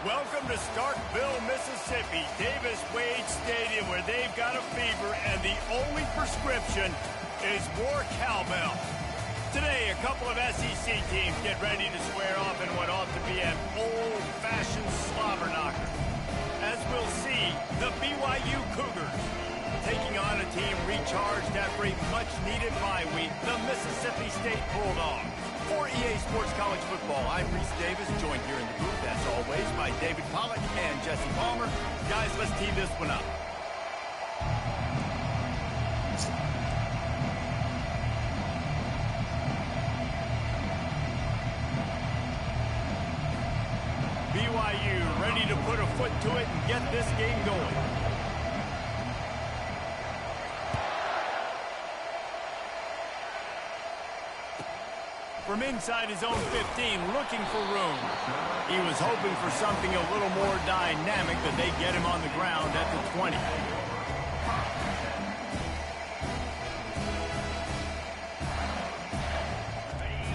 Welcome to Starkville, Mississippi, Davis-Wade Stadium, where they've got a fever, and the only prescription is more cowbell. Today, a couple of SEC teams get ready to square off in what ought to be an old-fashioned slobber knocker. As we'll see, the BYU Cougars taking on a team recharged after a much-needed bye week, the Mississippi State Bulldogs. For EA Sports College Football, I'm Reese Davis, joined here in the booth, as always, by David Pollack and Jesse Palmer. Guys, let's tee this one up. BYU ready to put a foot to it and get this game going. From inside his own 15, looking for room. He was hoping for something a little more dynamic, but they get him on the ground at the 20.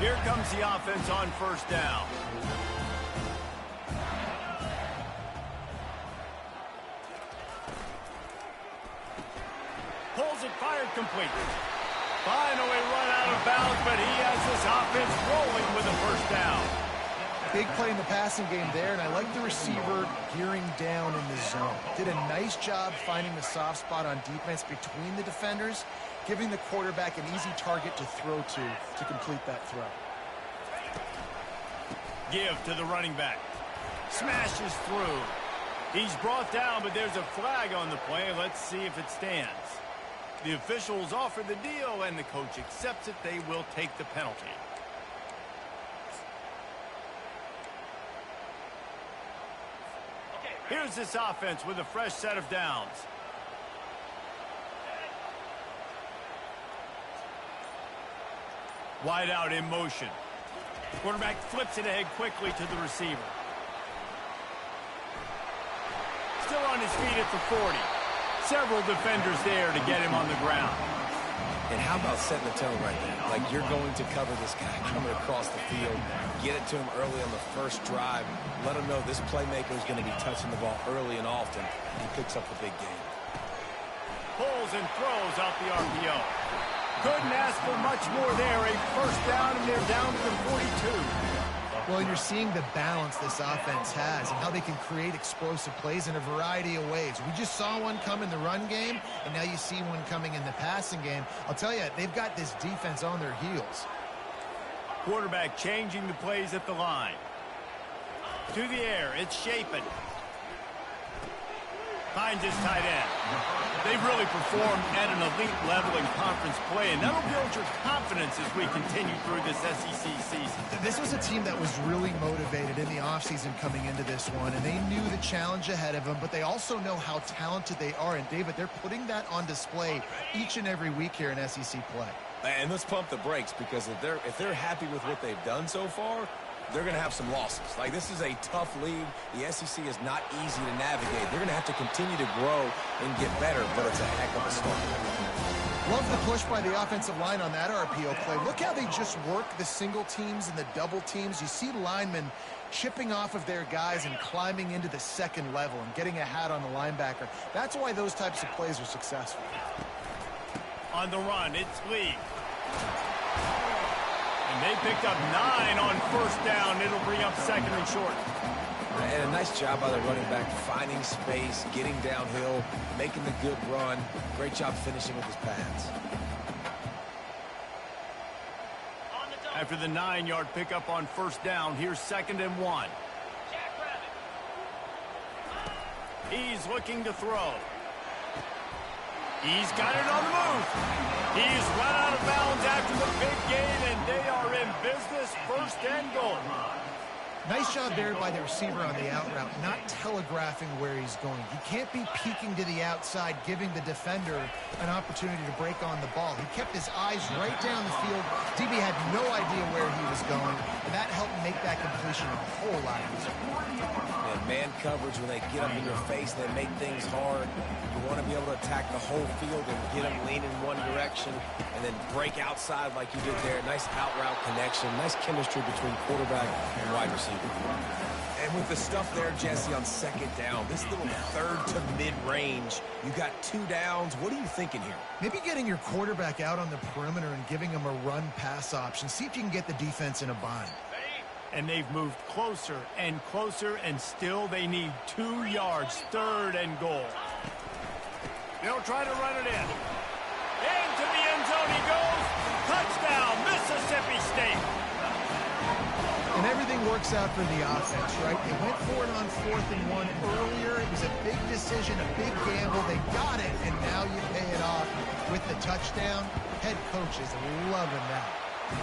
Here comes the offense on first down. Pulls it, fired, complete. Finally run out of bounds, but he has this offense rolling with a first down. Big play in the passing game there, and I like the receiver gearing down in the zone. Did a nice job finding the soft spot on defense between the defenders, giving the quarterback an easy target to throw to complete that throw. Give to the running back. Smashes through. He's brought down, but there's a flag on the play. Let's see if it stands. The officials offer the deal, and the coach accepts it. They will take the penalty. Here's this offense with a fresh set of downs. Wide out in motion. Quarterback flips it ahead quickly to the receiver. Still on his feet at the 40. Several defenders there to get him on the ground. And how about setting the tone right there? Like, you're going to cover this guy coming across the field. Get it to him early on the first drive. Let him know this playmaker is going to be touching the ball early and often. He picks up the big game. Pulls and throws out the RPO. Couldn't ask for much more there. A first down, and they're down to the 42. Well, you're seeing the balance this offense has and how they can create explosive plays in a variety of ways. We just saw one come in the run game, and now you see one coming in the passing game. I'll tell you, they've got this defense on their heels. Quarterback changing the plays at the line. To the air, it's Shapen. Finds his tight end. They've really performed at an elite level in conference play, and that'll build your confidence as we continue through this SEC season. This was a team that was really motivated in the offseason coming into this one, and they knew the challenge ahead of them, but they also know how talented they are. And, David, they're putting that on display each and every week here in SEC play. And let's pump the brakes, because if they're happy with what they've done so far, they're going to have some losses. Like, this is a tough league. The SEC is not easy to navigate. They're going to have to continue to grow and get better, but it's a heck of a start. Love the push by the offensive line on that RPO play. Look how they just work the single teams and the double teams. You see linemen chipping off of their guys and climbing into the second level and getting a hat on the linebacker. That's why those types of plays are successful. On the run, it's Lee. And they picked up 9 on first down. It'll bring up second and short. And a nice job by the running back, finding space, getting downhill, making the good run. Great job finishing with his pads. After the 9-yard pickup on first down, here's 2nd and 1. He's looking to throw. He's got it on the move. He's run out of bounds after the big gain, and they are in business, 1st and goal. Nice job there by the receiver on the out route, not telegraphing where he's going. He can't be peeking to the outside, giving the defender an opportunity to break on the ball. He kept his eyes right down the field. DB had no idea where he was going, and that helped make make that completion a whole lot easier. And man coverage, when they get up in your face, they make things hard. You want to be able to attack the whole field and get them leaning one direction and then break outside like you did there. Nice out route connection, nice chemistry between quarterback and wide receiver. And with the stuff there, Jesse, on second down, this little third to mid-range, you got 2 downs. What are you thinking here? Maybe getting your quarterback out on the perimeter and giving him a run-pass option. See if you can get the defense in a bind. And they've moved closer, and still they need 2 yards, 3rd and goal. They'll try to run it in. Into the end zone he goes. Touchdown, Mississippi State. And everything works out for the offense, right? They went for it on 4th and 1 earlier. It was a big decision, a big gamble. They got it, and now you pay it off with the touchdown. Head coach is loving that.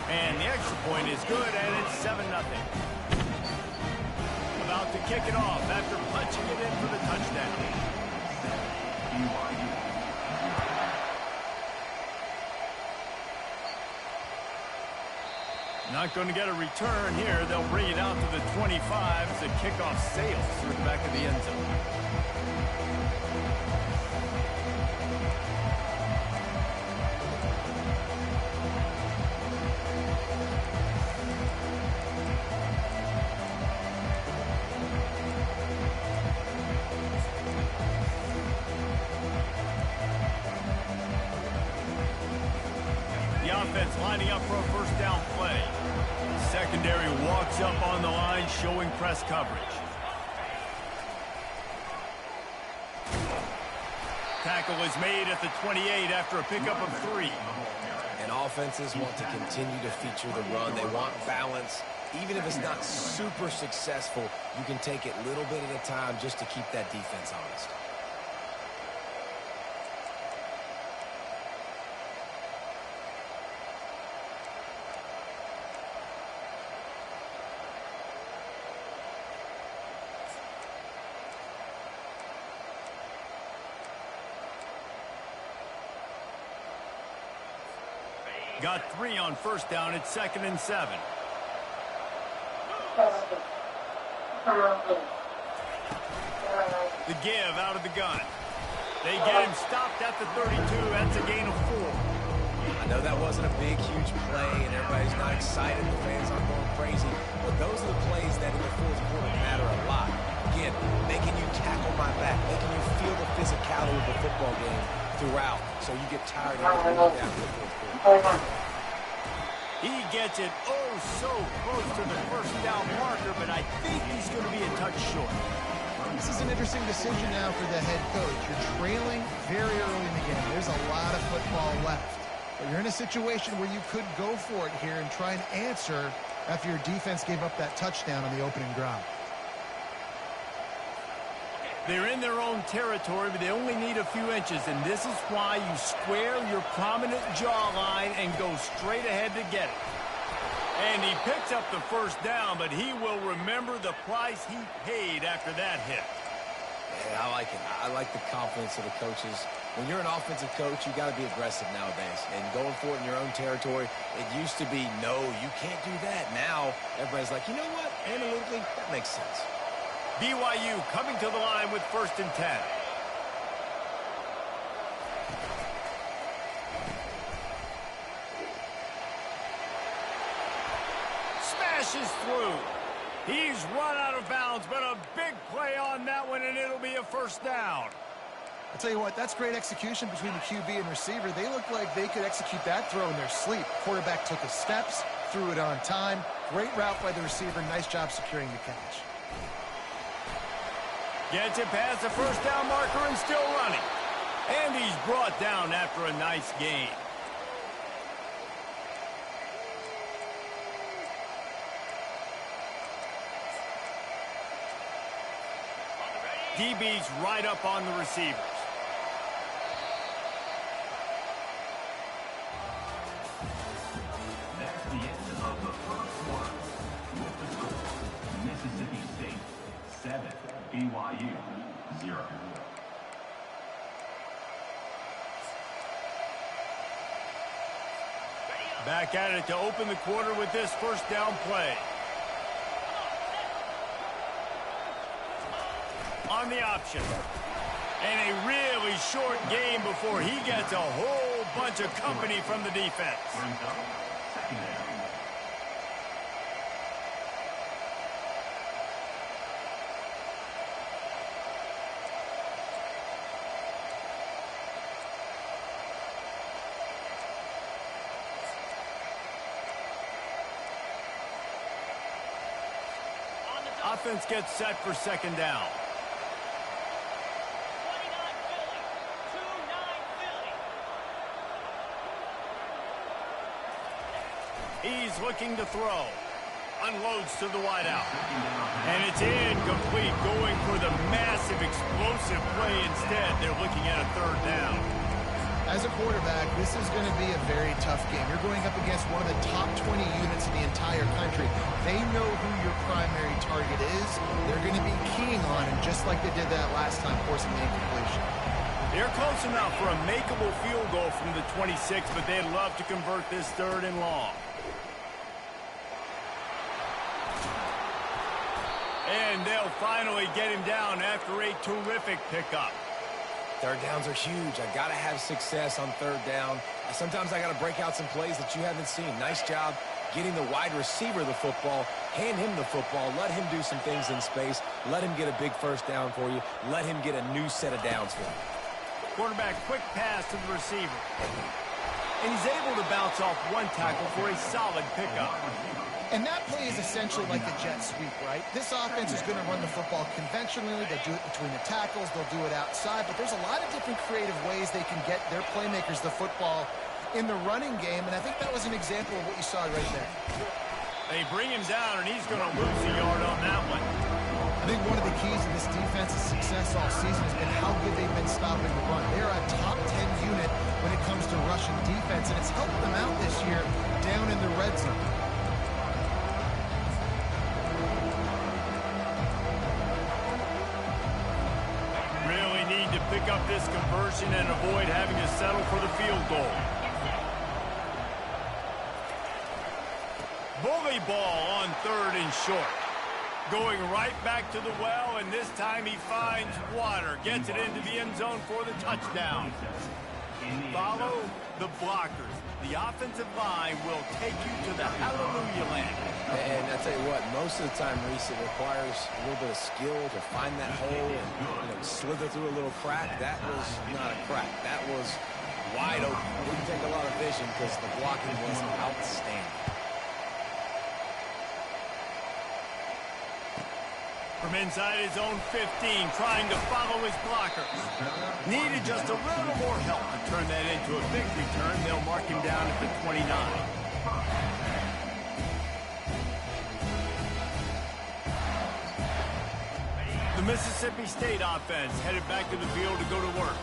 And the extra point is good, and it's 7-0. About to kick it off after punching it in for the touchdown. Not going to get a return here. They'll bring it out to the 25 as the kickoff sails through the back of the end zone. The offense lining up for a first down play. Secondary walks up on the line, showing press coverage. Tackle is made at the 28 after a pickup of 3. And offenses want to continue to feature the run. They want balance. Even if it's not super successful, you can take it little bit at a time just to keep that defense honest. Got 3 on first down. It's 2nd and 7. The give out of the gun. They get him stopped at the 32. That's a gain of 4. I know that wasn't a big, huge play, and everybody's not excited. The fans aren't going crazy. But those are the plays that in the fourth quarter matter a lot. Again, making you tackle my back, making you feel the physicality of the football game throughout, so you get tired of getting down to the fourth quarter. He gets it so close to the first down marker, but I think he's going to be a touch short. This is an interesting decision now for the head coach. You're trailing very early in the game. There's a lot of football left. But you're in a situation where you could go for it here and try and answer after your defense gave up that touchdown on the opening drive. They're in their own territory, but they only need a few inches, and this is why you square your prominent jawline and go straight ahead to get it. And he picks up the first down, but he will remember the price he paid after that hit. Yeah, I like it. I like the confidence of the coaches. When you're an offensive coach, you got to be aggressive nowadays. And going for it in your own territory, it used to be, no, you can't do that. Now, everybody's like, you know what? Analytically, that makes sense. BYU coming to the line with 1st and 10. Smashes through. He's run out of bounds, but a big play on that one, and it'll be a first down. I'll tell you what, that's great execution between the QB and receiver. They look like they could execute that throw in their sleep. Quarterback took his steps, threw it on time. Great route by the receiver. Nice job securing the catch. Gets it past the first down marker and still running. And he's brought down after a nice gain. DB's right up on the receivers. That's the end of the first quarter. With the score, Mississippi State 7, BYU 0. Back at it to open the quarter with this first down play. on the option. And a really short game before he gets a whole bunch of company from the defense. Brings up second down. Offense gets set for second down. He's looking to throw. Unloads to the wideout. And it's incomplete, going for the massive explosive play instead. They're looking at a third down. As a quarterback, this is going to be a very tough game. You're going up against one of the top 20 units in the entire country. They know who your primary target is. They're going to be keying on him, just like they did that last time, forcing the incompletion. They're close enough for a makeable field goal from the 26, but they'd love to convert this third and long. And they'll finally get him down after a terrific pickup. Third downs are huge. I got to have success on third down. Sometimes I got to break out some plays that you haven't seen. Nice job getting the wide receiver the football. Hand him the football. Let him do some things in space. Let him get a big first down for you. Let him get a new set of downs for you. Quarterback, quick pass to the receiver. And he's able to bounce off one tackle for a solid pickup. And that play is essentially like the jet sweep, right? This offense is going to run the football conventionally. They'll do it between the tackles. They'll do it outside. But there's a lot of different creative ways they can get their playmakers the football in the running game. And I think that was an example of what you saw right there. They bring him down, and he's going to lose a yard on that one. I think one of the keys to this defense's success all season has been how good they've been stopping the run. They're a top 10 unit when it comes to rushing defense, and it's helped them out this year down in the red zone. Pick up this conversion and avoid having to settle for the field goal. Bully ball on third and short. Going right back to the well, and this time he finds water. Gets it into the end zone for the touchdown. Follow the blockers. The offensive line will take you to the hallelujah land. And I tell you what, most of the time, Reese, it requires a little bit of skill to find that hole and slither through a little crack. That was not a crack. That was wide open. It didn't take a lot of vision because the blocking was outstanding. From inside his own 15, trying to follow his blockers. Needed just a little more help to turn that into a big return. They'll mark him down at the 29. The Mississippi State offense headed back to the field to go to work.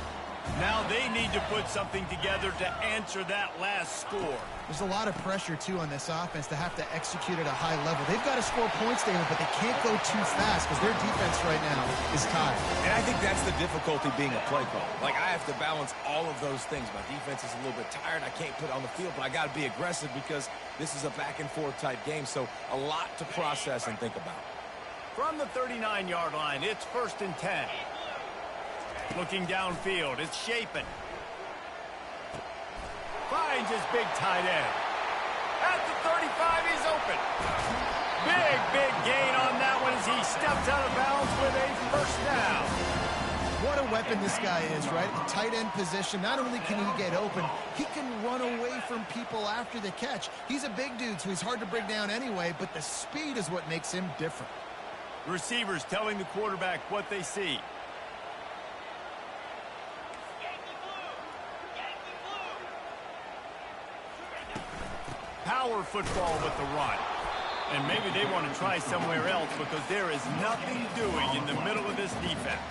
Now they need to put something together to answer that last score. There's a lot of pressure, too, on this offense to have to execute at a high level. They've got to score points, David, but they can't go too fast because their defense right now is tired. And I think that's the difficulty being a play caller. Like, I have to balance all of those things. My defense is a little bit tired. I can't put it on the field, but I got to be aggressive because this is a back-and-forth type game. So a lot to process and think about. From the 39-yard line, it's 1st and 10. Looking downfield, it's Shapen. Finds his big tight end. At the 35, he's open. Big gain on that one as he steps out of bounds with a first down. What a weapon this guy is, right? The tight end position, not only can he get open, he can run away from people after the catch. He's a big dude, so he's hard to bring down anyway, but the speed is what makes him different. Receivers telling the quarterback what they see. Power football with the run. And maybe they want to try somewhere else because there is nothing doing in the middle of this defense.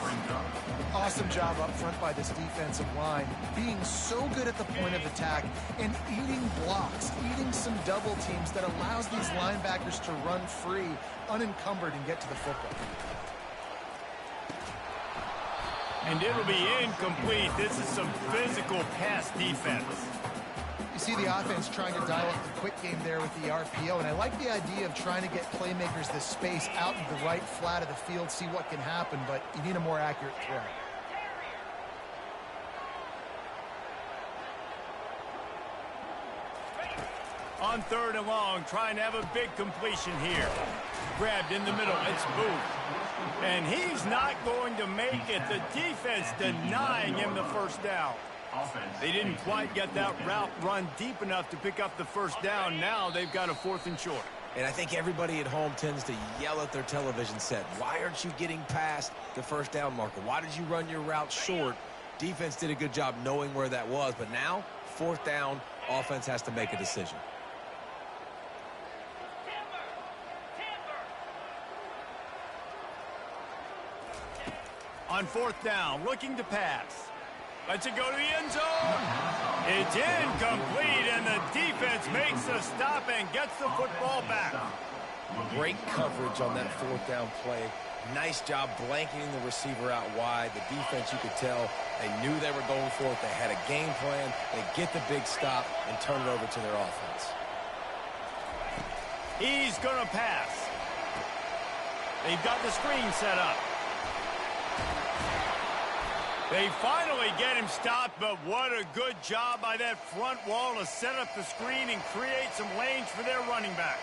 Awesome job up front by this defensive line. Being so good at the point of attack and eating blocks, eating some double teams that allows these linebackers to run free, unencumbered, and get to the football. And it'll be incomplete. This is some physical pass defense. You see the offense trying to dial up the quick game there with the RPO, and I like the idea of trying to get playmakers this space out in the right flat of the field, see what can happen, but you need a more accurate throw. On 3rd and long, trying to have a big completion here. Grabbed in the middle, it's Booth. And he's not going to make it. The defense denying him the first down. They didn't quite get that route run deep enough to pick up the first down. Now they've got a 4th and short. And I think everybody at home tends to yell at their television set. Why aren't you getting past the first down marker? Why did you run your route short? Defense did a good job knowing where that was. But now, 4th down, offense has to make a decision. On 4th down, looking to pass. Lets it go to the end zone. It's incomplete, and the defense makes the stop and gets the football back. Great coverage on that 4th down play. Nice job blanketing the receiver out wide. The defense, you could tell, they knew they were going for it. They had a game plan. They get the big stop and turn it over to their offense. He's going to pass. They've got the screen set up. They finally get him stopped, but what a good job by that front wall to set up the screen and create some lanes for their running back.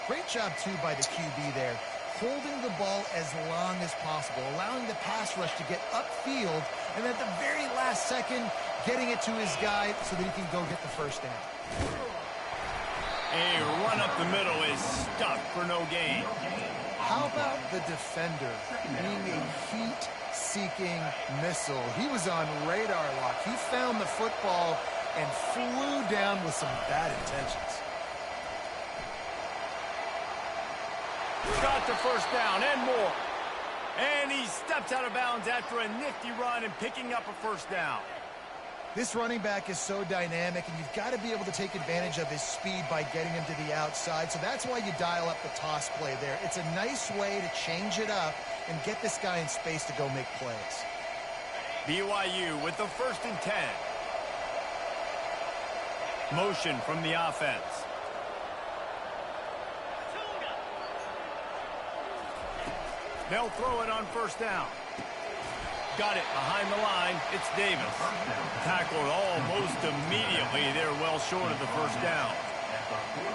Great job, too, by the QB there, holding the ball as long as possible, allowing the pass rush to get upfield, and at the very last second, getting it to his guy so that he can go get the first down. A run up the middle is stuck for no gain. How about the defender being a heat-seeking missile? He was on radar lock. He found the football and flew down with some bad intentions. Got the first down and more. And he steps out of bounds after a nifty run and picking up a first down. This running back is so dynamic, and you've got to be able to take advantage of his speed by getting him to the outside. So that's why you dial up the toss play there. It's a nice way to change it up and get this guy in space to go make plays. BYU with the 1st and 10. Motion from the offense. They'll throw it on 1st down. Got it behind the line. It's Davis. Tackled almost immediately. They're well short of the first down.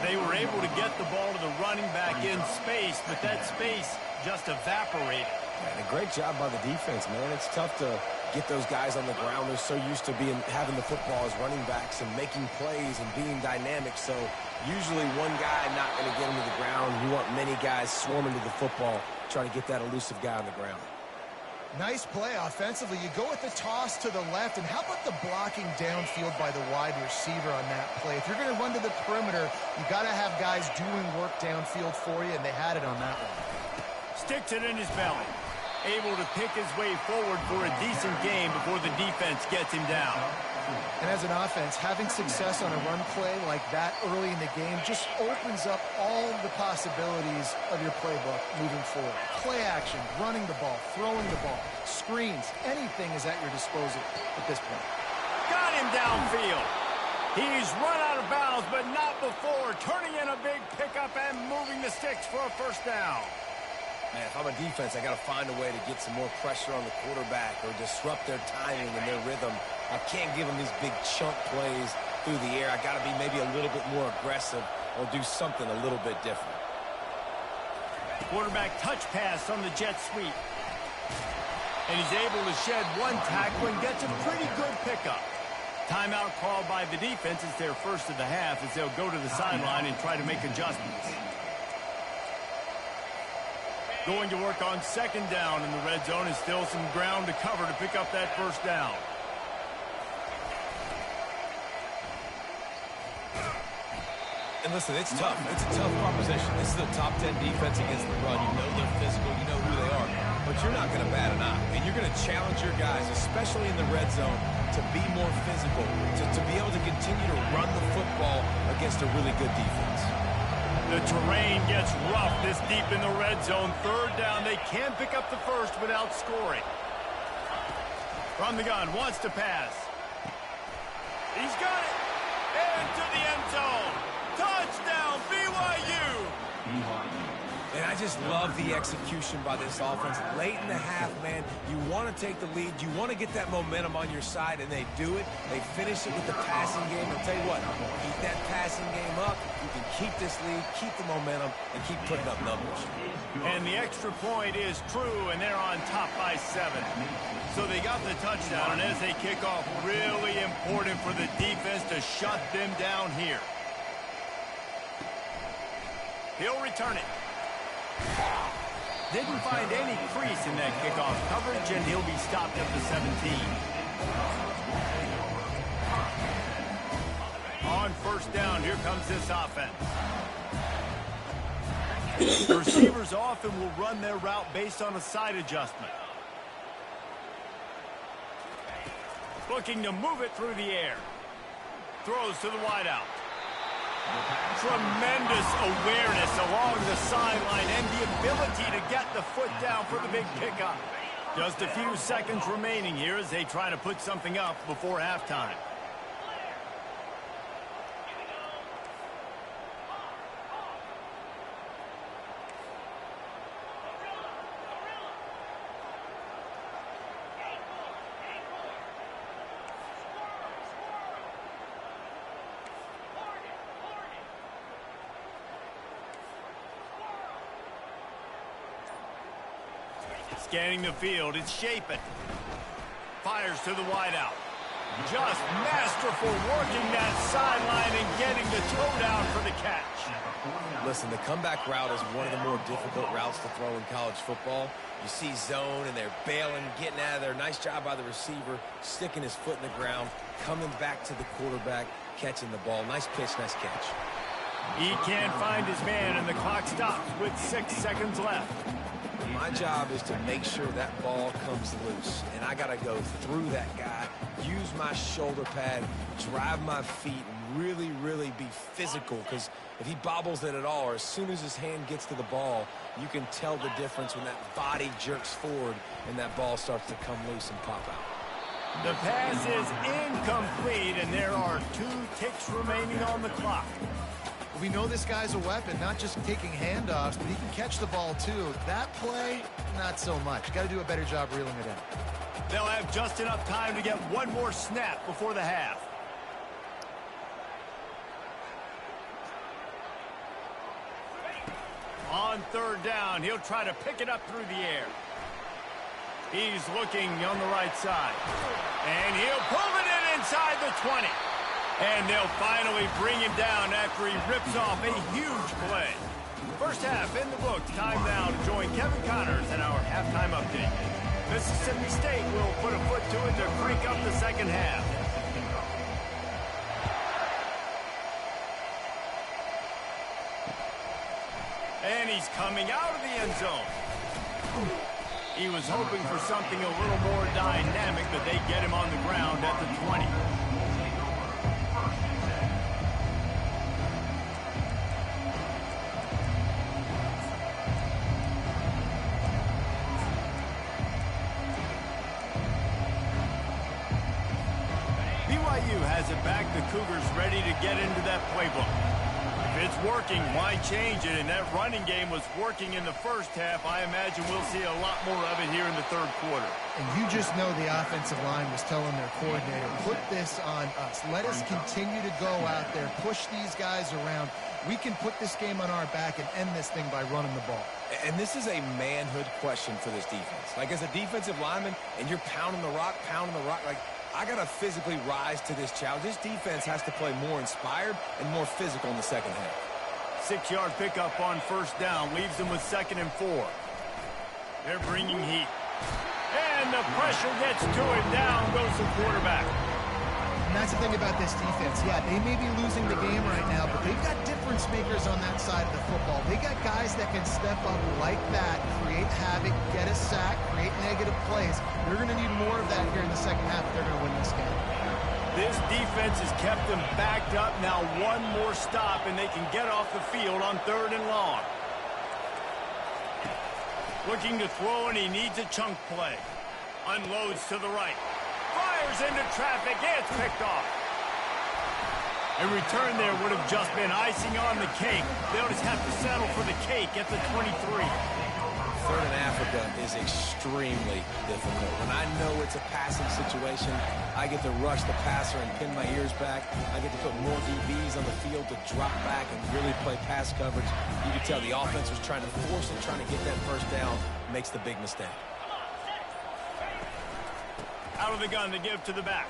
They were able to get the ball to the running back in space, but that space just evaporated. And a great job by the defense, man. It's tough to get those guys on the ground. They're so used to having the football as running backs and making plays and being dynamic. So usually one guy not going to get him to the ground. You want many guys swarming to the football, trying to get that elusive guy on the ground. Nice play offensively. You go with the toss to the left, and how about the blocking downfield by the wide receiver on that play? If you're going to run to the perimeter, you got to have guys doing work downfield for you, and they had it on that one. Sticks it in his belly. Able to pick his way forward for a decent game before the defense gets him down. And as an offense, having success on a run play like that early in the game just opens up all the possibilities of your playbook moving forward. Play action, running the ball, throwing the ball, screens, anything is at your disposal at this point. Got him downfield. He's run out of bounds, but not before turning in a big pickup and moving the sticks for a first down. Man, if I'm a defense, I got to find a way to get some more pressure on the quarterback or disrupt their timing and their rhythm. I can't give them these big chunk plays through the air. I got to be maybe a little bit more aggressive or do something a little bit different. Quarterback touch pass on the jet sweep. And he's able to shed one tackle and gets a pretty good pickup. Timeout called by the defense. It's their first of the half as they'll go to the sideline and try to make adjustments. Going to work on 2nd down in the red zone, and still some ground to cover to pick up that first down. And listen, it's tough. It's a tough proposition. This is a top 10 defense against the run. You know they're physical. You know who they are. But you're not going to bat an eye. And you're going to challenge your guys, especially in the red zone, to be more physical, to be able to continue to run the football against a really good defense. The terrain gets rough this deep in the red zone. 3rd down. They can pick up the first without scoring. From the gun, wants to pass. He's got it. Into the end zone. Touchdown, BYU. BYU. And I just love the execution by this offense. Late in the half, man, you want to take the lead. You want to get that momentum on your side, and they do it. They finish it with the passing game. And tell you what, keep that passing game up. You can keep this lead, keep the momentum, and keep putting up numbers. And the extra point is true, and they're on top by 7. So they got the touchdown, and as they kick off, really important for the defense to shut them down here. He'll return it. Didn't find any crease in that kickoff coverage, and he'll be stopped at the 17. On first down, here comes this offense. The receivers often will run their route based on a side adjustment. Looking to move it through the air. Throws to the wideout. Tremendous awareness along the sideline and the ability to get the foot down for the big pickup. Just a few seconds remaining here as they try to put something up before halftime. Scanning the field, it's Shapin. Fires to the wideout. Just masterful working that sideline and getting the toe down for the catch. Listen, the comeback route is one of the more difficult routes to throw in college football. You see zone, and they're bailing, getting out of there. Nice job by the receiver, sticking his foot in the ground, coming back to the quarterback, catching the ball. Nice pitch, nice catch. He can't find his man, and the clock stops with 6 seconds left. My job is to make sure that ball comes loose, and I got to go through that guy, use my shoulder pad, drive my feet, and really, really be physical, because if he bobbles it at all, or as soon as his hand gets to the ball, you can tell the difference when that body jerks forward and that ball starts to come loose and pop out. The pass is incomplete, and there are 2 ticks remaining on the clock. We know this guy's a weapon, not just taking handoffs, but he can catch the ball too. That play, not so much. Got to do a better job reeling it in. They'll have just enough time to get one more snap before the half. On third down, he'll try to pick it up through the air. He's looking on the right side. And he'll pull it in inside the 20. And they'll finally bring him down after he rips off a huge play. First half in the books. Time now to join Kevin Connors in our halftime update. Mississippi State will put a foot to it to crank up the second half. And he's coming out of the end zone. He was hoping for something a little more dynamic, but they get him on the ground at the 20. BYU has it back. The Cougars ready to get into that playbook. If it's working, why change it? And that running game was working in the first half. I imagine we'll see a lot more of it here in the third quarter. And you just know the offensive line was telling their coordinator, put this on us. Let us continue to go out there, push these guys around. We can put this game on our back and end this thing by running the ball. And this is a manhood question for this defense. Like, as a defensive lineman, and you're pounding the rock, like, I got to physically rise to this challenge. This defense has to play more inspired and more physical in the second half. 6-yard pickup on first down leaves them with 2nd and 4. They're bringing heat. And the pressure gets to him. Down goes the quarterback. And that's the thing about this defense. Yeah, they may be losing the game right now, but they've got difference makers on that side of the football. They got guys that can step up like that, create havoc, get a sack, create negative plays. They're going to need more of that here in the second half if they're going to win this game. This defense has kept them backed up. Now one more stop, and they can get off the field on 3rd and long. Looking to throw, and he needs a chunk play. Unloads to the right. Fires into traffic. It's picked off. A return there would have just been icing on the cake. They'll just have to settle for the cake at the 23. Third in Africa is extremely difficult. When I know it's a passing situation, I get to rush the passer and pin my ears back. I get to put more DBs on the field to drop back and really play pass coverage. You can tell the offense was trying to force it, trying to get that first down, makes the big mistake. Out of the gun to give to the back.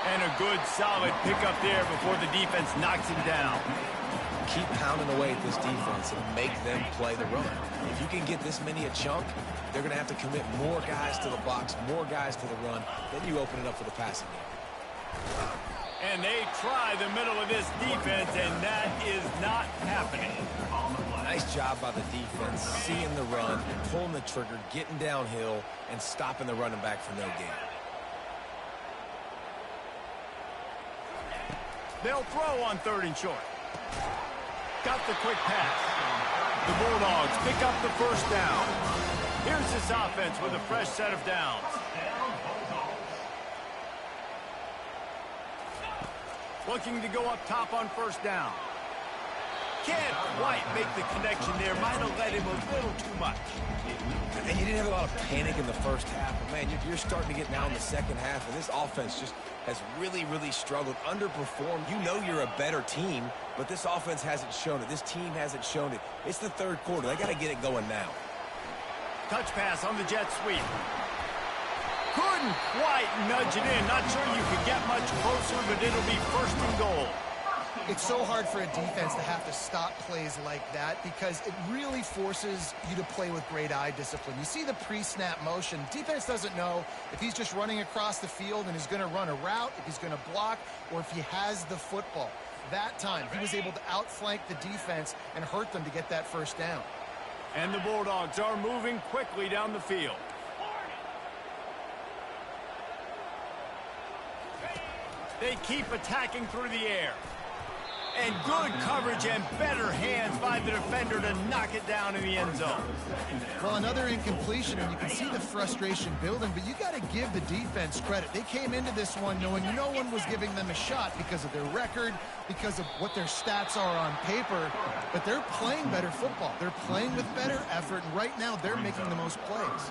And a good, solid pickup there before the defense knocks him down. Keep pounding away at this defense and make them play the run. If you can get this many a chunk, they're going to have to commit more guys to the box, more guys to the run. Then you open it up for the passing game. And they try the middle of this defense, and that is not happening. Nice job by the defense, seeing the run, pulling the trigger, getting downhill, and stopping the running back for no gain. They'll throw on 3rd and short. Got the quick pass. The Bulldogs pick up the first down. Here's this offense with a fresh set of downs. Looking to go up top on 1st down. Can't quite make the connection there. Might have led him a little too much. And you didn't have a lot of panic in the first half. But, man, you're starting to get now in the second half, and this offense just has really, really struggled, underperformed. You know you're a better team, but this offense hasn't shown it. This team hasn't shown it. It's the 3rd quarter. They got to get it going now. Touch pass on the jet sweep. Couldn't quite nudge it in. Not sure you could get much closer, but it'll be 1st and goal. It's so hard for a defense to have to stop plays like that because it really forces you to play with great eye discipline. You see the pre-snap motion. Defense doesn't know if he's just running across the field and is going to run a route, if he's going to block, or if he has the football. That time, he was able to outflank the defense and hurt them to get that first down. And the Bulldogs are moving quickly down the field. They keep attacking through the air. And good coverage and better hands by the defender to knock it down in the end zone. Well, another incompletion, and you can see the frustration building, but you got to give the defense credit. They came into this one knowing no one was giving them a shot because of their record, because of what their stats are on paper, but they're playing better football. They're playing with better effort, and right now they're making the most plays.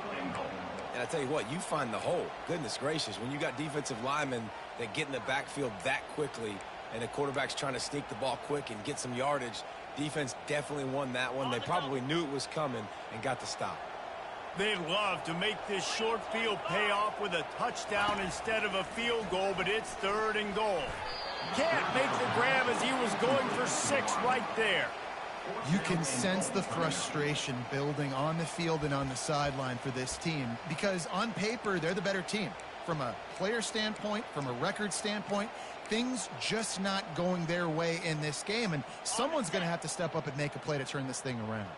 And I tell you what, you find the hole. Goodness gracious, when you got defensive linemen that get in the backfield that quickly, and the quarterback's trying to sneak the ball quick and get some yardage, defense definitely won that one. They probably knew it was coming and got the stop. They'd love to make this short field pay off with a touchdown instead of a field goal, but it's 3rd and goal. Can't make the grab as he was going for 6 right there. You can sense the frustration building on the field and on the sideline for this team because on paper, they're the better team. From a player standpoint, from a record standpoint, things just not going their way in this game, and someone's going to have to step up and make a play to turn this thing around.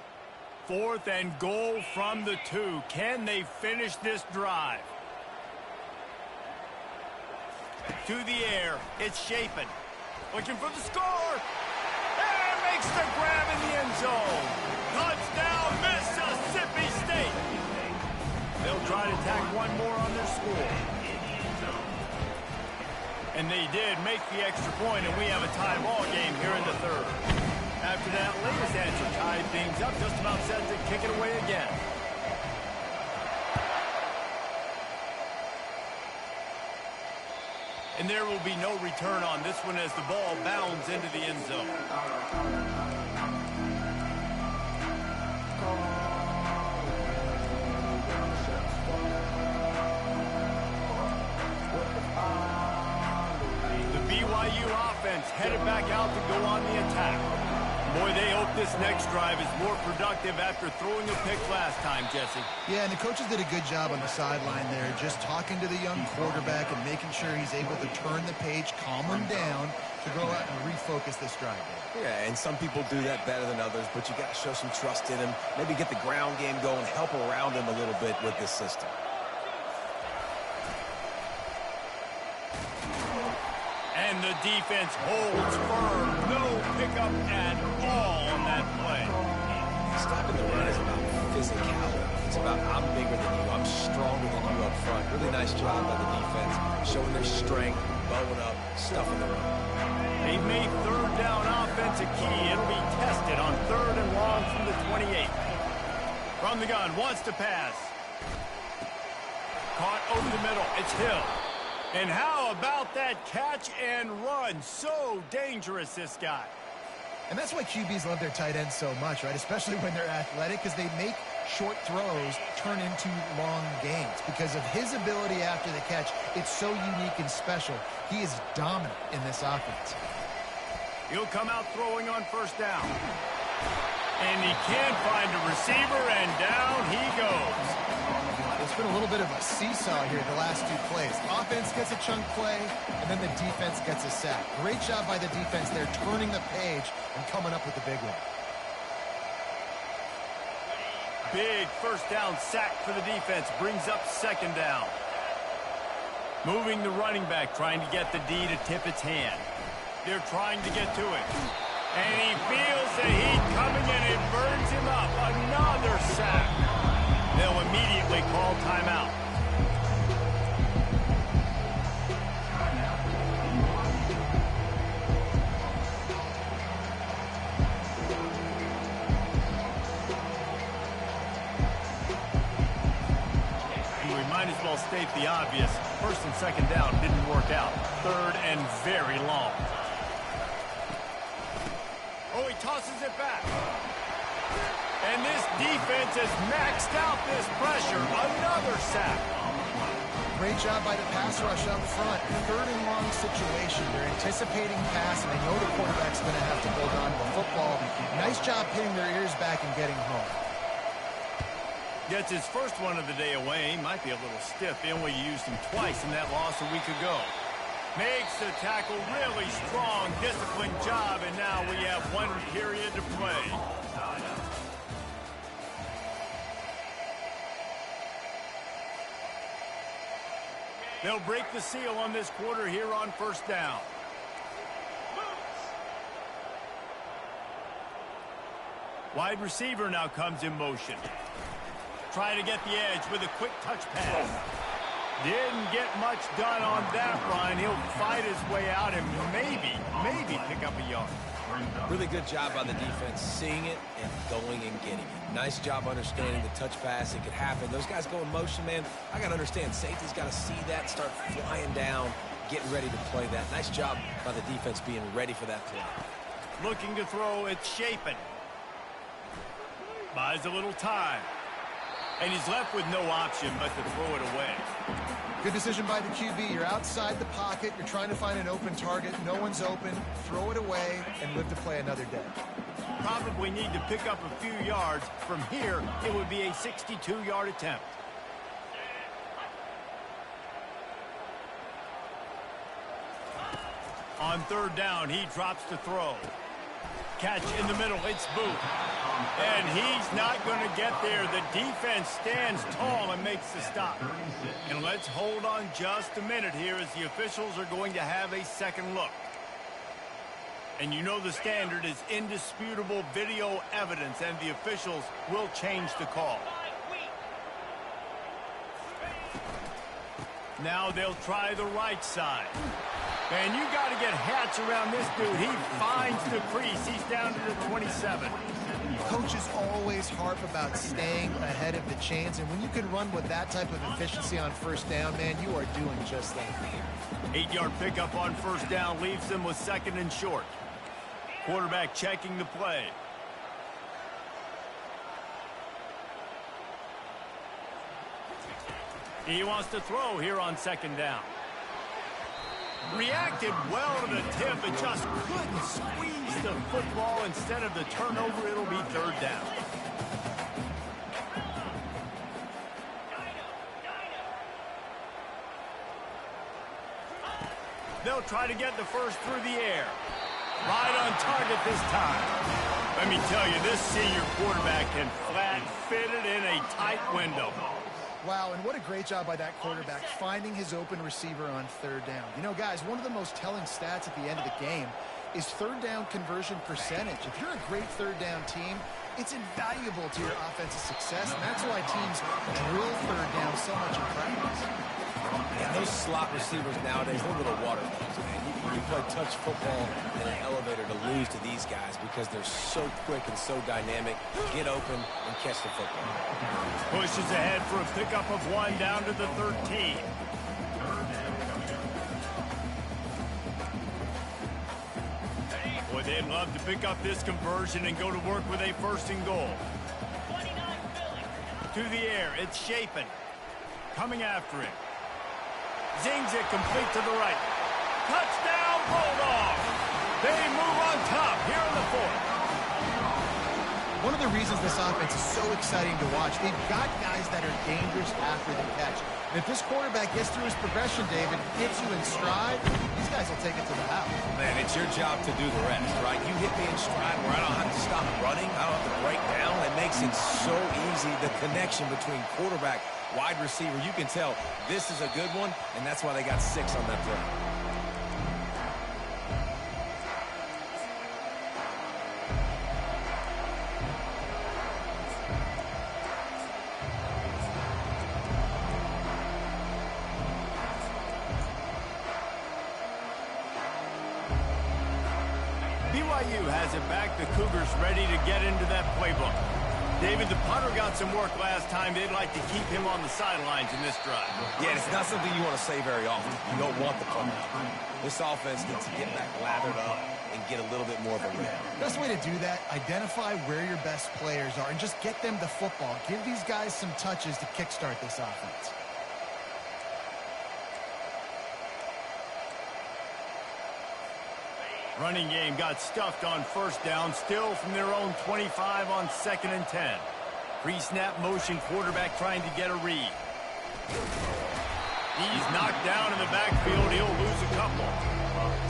4th and goal from the 2. Can they finish this drive? To the air. It's Chapin. Looking for the score. And makes the grab in the end zone. Touchdown, Mississippi State. They'll try to tack one more on their score. And they did make the extra point, and we have a tie ball game here in the 3rd. After that latest answer tied things up, just about set to kick it away again. And there will be no return on this one as the ball bounds into the end zone. BYU offense headed back out to go on the attack. Boy, they hope this next drive is more productive after throwing a pick last time, Jesse. Yeah, and the coaches did a good job on the sideline there, just talking to the young quarterback and making sure he's able to turn the page, calm him down to go out and refocus this drive. Yeah, and some people do that better than others, but you got to show some trust in him, maybe get the ground game going, help around him a little bit with this system. And the defense holds firm. No pickup at all on that play. Stopping the run is about physicality. It's about I'm bigger than you. I'm stronger than you up front. Really nice job by the defense, showing their strength, bowing up, stuffing the run. They've made third down offense a key. It'll be tested on 3rd and long from the 28. From the gun, wants to pass. Caught over the middle. It's Hill. And how about that catch and run? So dangerous, this guy. And that's why QBs love their tight ends so much, right? Especially when they're athletic, because they make short throws turn into long gains. Because of his ability after the catch, it's so unique and special. He is dominant in this offense. He'll come out throwing on 1st down. And he can't find a receiver, and down he goes. It's been a little bit of a seesaw here the last 2 plays. Offense gets a chunk play, and then the defense gets a sack. Great job by the defense there, turning the page and coming up with the big one. Big 1st down sack for the defense. Brings up 2nd down. Moving the running back, trying to get the D to tip its hand. They're trying to get to it. And he feels the heat coming, and it burns him up. Another sack. They'll immediately call timeout. We might as well state the obvious. 1st and 2nd down didn't work out. 3rd and very long. Oh, he tosses it back. And this defense has maxed out this pressure. Another sack. Great job by the pass rush up front. 3rd and long situation. They're anticipating pass, and they know the quarterback's going to have to hold on to the football. Nice job pinning their ears back and getting home. Gets his first one of the day away. Might be a little stiff. BYU used him twice in that loss a week ago. Makes the tackle really strong, disciplined job, and now we have 1 period to play. They'll break the seal on this quarter here on 1st down. Wide receiver now comes in motion. Trying to get the edge with a quick touch pass. Didn't get much done on that run. He'll fight his way out and maybe pick up a yard. Really good job by the defense, seeing it and going and getting it. Nice job understanding the touch pass. It could happen. Those guys go in motion, man. I got to understand. Safety's got to see that, start flying down, getting ready to play that. Nice job by the defense being ready for that play. Looking to throw, it's Shapen. Buys a little time. And he's left with no option but to throw it away. Good decision by the QB. You're outside the pocket. You're trying to find an open target. No one's open. Throw it away and live to play another day. Probably need to pick up a few yards. From here, it would be a 62-yard attempt. On 3rd down, he drops to throw. Catch in the middle. It's Booth. And he's not going to get there. The defense stands tall and makes the stop. And let's hold on just a minute here as the officials are going to have a second look. And you know the standard is indisputable video evidence, and the officials will change the call. Now they'll try the right side. And you got to get hats around this dude. He finds the crease. He's down to the 27. Coaches always harp about staying ahead of the chains, and when you can run with that type of efficiency on 1st down, man, you are doing just that. 8-yard pickup on 1st down leaves them with 2nd and short. Quarterback checking the play. He wants to throw here on 2nd down. Reacted well to the tip, but just couldn't squeeze the football. Instead of the turnover, it'll be 3rd down. They'll try to get the first through the air. Right on target this time. Let me tell you, this senior quarterback can flat fit it in a tight window. Wow, and what a great job by that quarterback, finding his open receiver on 3rd down. You know, guys, one of the most telling stats at the end of the game is third down conversion percentage. If you're a great third down team, it's invaluable to your offensive success, and that's why teams drill third down so much in practice. Yeah, those slot receivers nowadays, they're little water balls, man. You play touch football in an elevator to lose to these guys because they're so quick and so dynamic. Get open and catch the football. Pushes ahead for a pickup of 1 down to the 13. Boy, they'd love to pick up this conversion and go to work with a 1st and goal. To the air, it's Chapin. Coming after him. Zings it complete to the right. Touchdown, Bulldogs! They move on top here in the 4th. One of the reasons this offense is so exciting to watch, they've got guys that are dangerous after the catch. And if this quarterback gets through his progression, David, gets you in stride, these guys will take it to the house. Man, it's your job to do the rest, right? You hit me in stride where I don't have to stop running. I don't have to break down. It makes it so easy, the connection between quarterback, wide receiver. You can tell this is a good one, and that's why they got 6 on that play. BYU has it back. The Cougars ready to get into that playbook. David, the punter got some work last time. They'd like to keep him on the sidelines in this drive. Yeah, it's not something you want to say very often. You don't want the punter. This offense needs to get back lathered up and get a little bit more of a rhythm. Best way to do that, identify where your best players are and just get them the football. Give these guys some touches to kickstart this offense. Running game got stuffed on 1st down, still from their own 25 on 2nd and 10. Pre-snap motion quarterback trying to get a read. He's knocked down in the backfield. He'll lose a couple.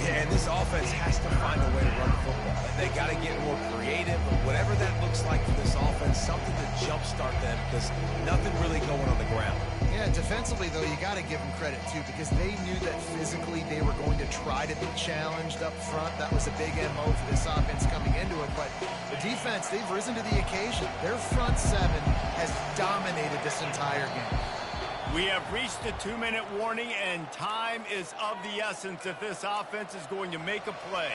Yeah, and this offense has to find a way to run the football. They got to get more creative, but whatever that looks like for this offense, something to jumpstart them because nothing really going on the ground. Yeah, defensively, though, you got to give them credit, too, because they knew that physically they were going to try to be challenged up front. That was a big MO for this offense coming into it. But the defense, they've risen to the occasion. Their front 7 has dominated this entire game. We have reached the 2-minute warning, and time is of the essence if this offense is going to make a play.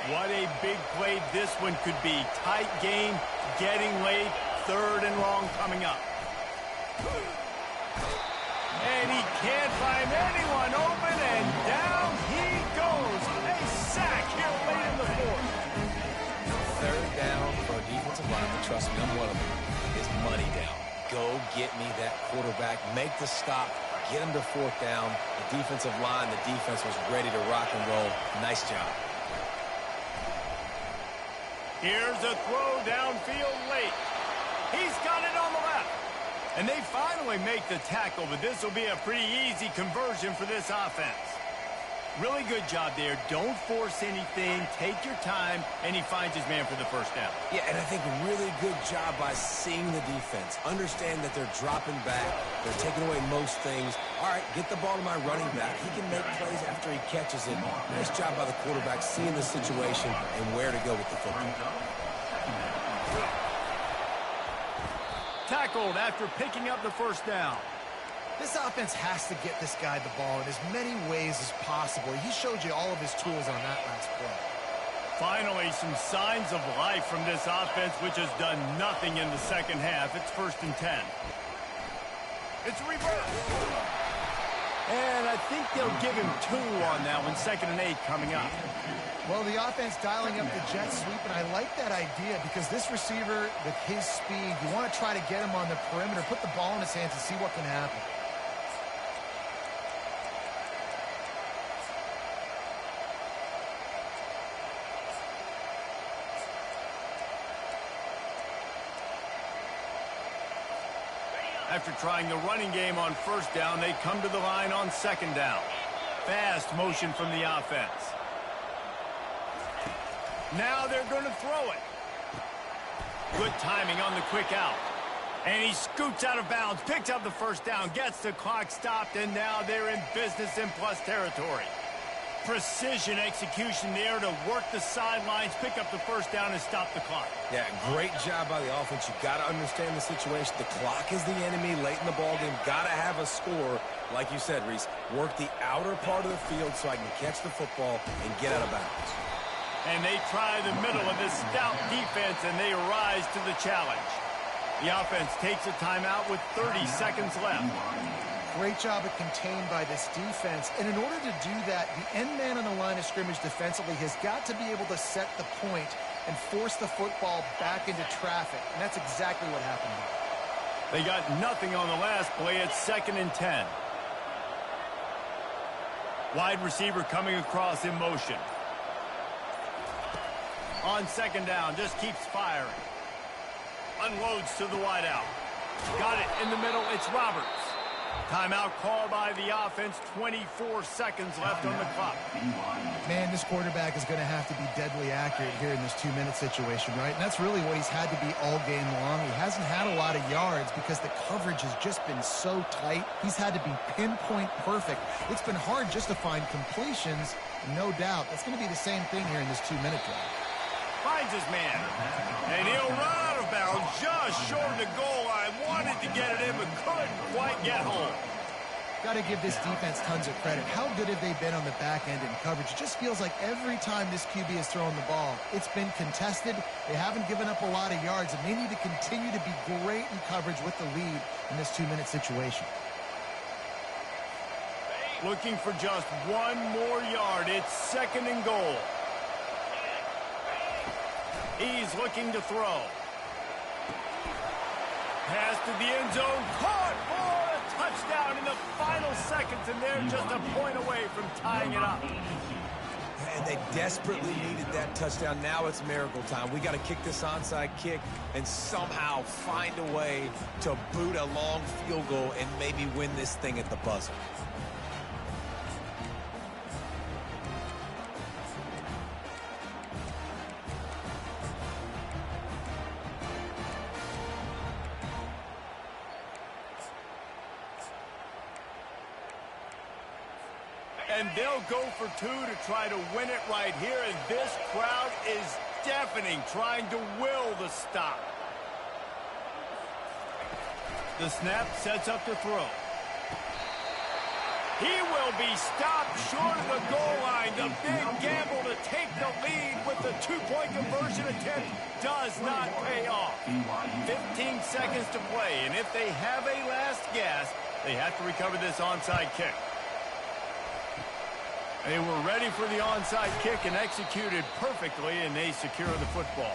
What a big play this one could be. Tight game, getting late, 3rd and long coming up. And he can't find anyone open, and down he goes. A sack here late in the 4th. 3rd down for a defensive line, but trust me, I'm one of them, is money down. Go get me that quarterback, make the stop, get him to 4th down. The defensive line, the defense was ready to rock and roll. Nice job. Here's a throw downfield late. He's got it on the left. And they finally make the tackle, but this will be a pretty easy conversion for this offense. Really good job there. Don't force anything. Take your time, and he finds his man for the 1st down. Yeah, and I think a really good job by seeing the defense. Understand that they're dropping back. They're taking away most things. All right, get the ball to my running back. He can make plays after he catches it. Nice job by the quarterback seeing the situation and where to go with the football. Tackled after picking up the 1st down. This offense has to get this guy the ball in as many ways as possible. He showed you all of his tools on that last play. Finally, some signs of life from this offense, which has done nothing in the 2nd half. It's 1st and 10. It's reverse. And I think they'll give him 2 on that one. 2nd and 8 coming up. Well, the offense dialing up the jet sweep, and I like that idea because this receiver, with his speed, you want to try to get him on the perimeter, put the ball in his hands and see what can happen. After trying the running game on 1st down, they come to the line on 2nd down. Fast motion from the offense. Now they're going to throw it. Good timing on the quick out. And he scoots out of bounds, picks up the 1st down, gets the clock stopped, and now they're in business in plus territory. precision execution there to work the sidelines, pick up the first down, and stop the clock. Yeah, great job by the offense. You got to understand the situation. The clock is the enemy late in the ballgame. Got to have a score. Like you said, Reese, work the outer part of the field so I can catch the football and get out of bounds. And they try the middle of this stout defense, and they rise to the challenge. The offense takes a timeout with 30 seconds left. Great job of contained by this defense. And in order to do that, the end man on the line of scrimmage defensively has got to be able to set the point and force the football back into traffic. And that's exactly what happened here. They got nothing on the last play. It's 2nd and 10. Wide receiver coming across in motion. On 2nd down, just keeps firing. Unloads to the wideout. Got it in the middle. It's Roberts. Timeout called by the offense. 24 seconds left on the clock. Man, this quarterback is going to have to be deadly accurate here in this 2-minute situation, right? And that's really what he's had to be all game long. He hasn't had a lot of yards because the coverage has just been so tight. He's had to be pinpoint perfect. It's been hard just to find completions, no doubt. That's going to be the same thing here in this 2-minute drive. Finds his man. And he'll run out of bounds just short of the goal line. Wanted to get it in, but couldn't quite get home. Got to give this defense tons of credit. How good have they been on the back end in coverage? It just feels like every time this QB has thrown the ball, it's been contested. They haven't given up a lot of yards, and they need to continue to be great in coverage with the lead in this 2-minute situation. Looking for just one more yard. It's 2nd and goal. He's looking to throw. Pass to the end zone. Caught for a touchdown in the final seconds, and they're just a point away from tying it up. And they desperately needed that touchdown. Now it's miracle time. We got to kick this onside kick and somehow find a way to boot a long field goal and maybe win this thing at the buzzer. And they'll go for 2 to try to win it right here. And this crowd is deafening, trying to will the stop. The snap sets up to throw. He will be stopped short of the goal line. The big gamble to take the lead with the 2-point conversion attempt does not pay off. 15 seconds to play, and if they have a last gasp, they have to recover this onside kick. They were ready for the onside kick and executed perfectly, and they secure the football.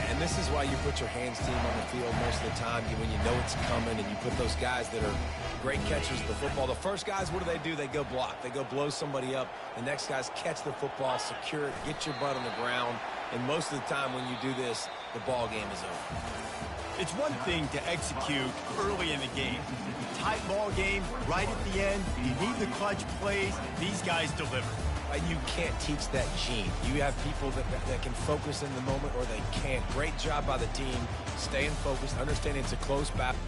And this is why you put your hands team on the field most of the time when you know it's coming, and you put those guys that are great catchers of the football. The first guys, what do? They go block. They go blow somebody up. The next guys catch the football, secure it, get your butt on the ground. And most of the time when you do this, the ball game is over. It's one thing to execute early in the game. Tight ball game, right at the end. You need the clutch plays. These guys deliver. You can't teach that gene. You have people that can focus in the moment, or they can't. Great job by the team, staying focused, understanding it's a close battle.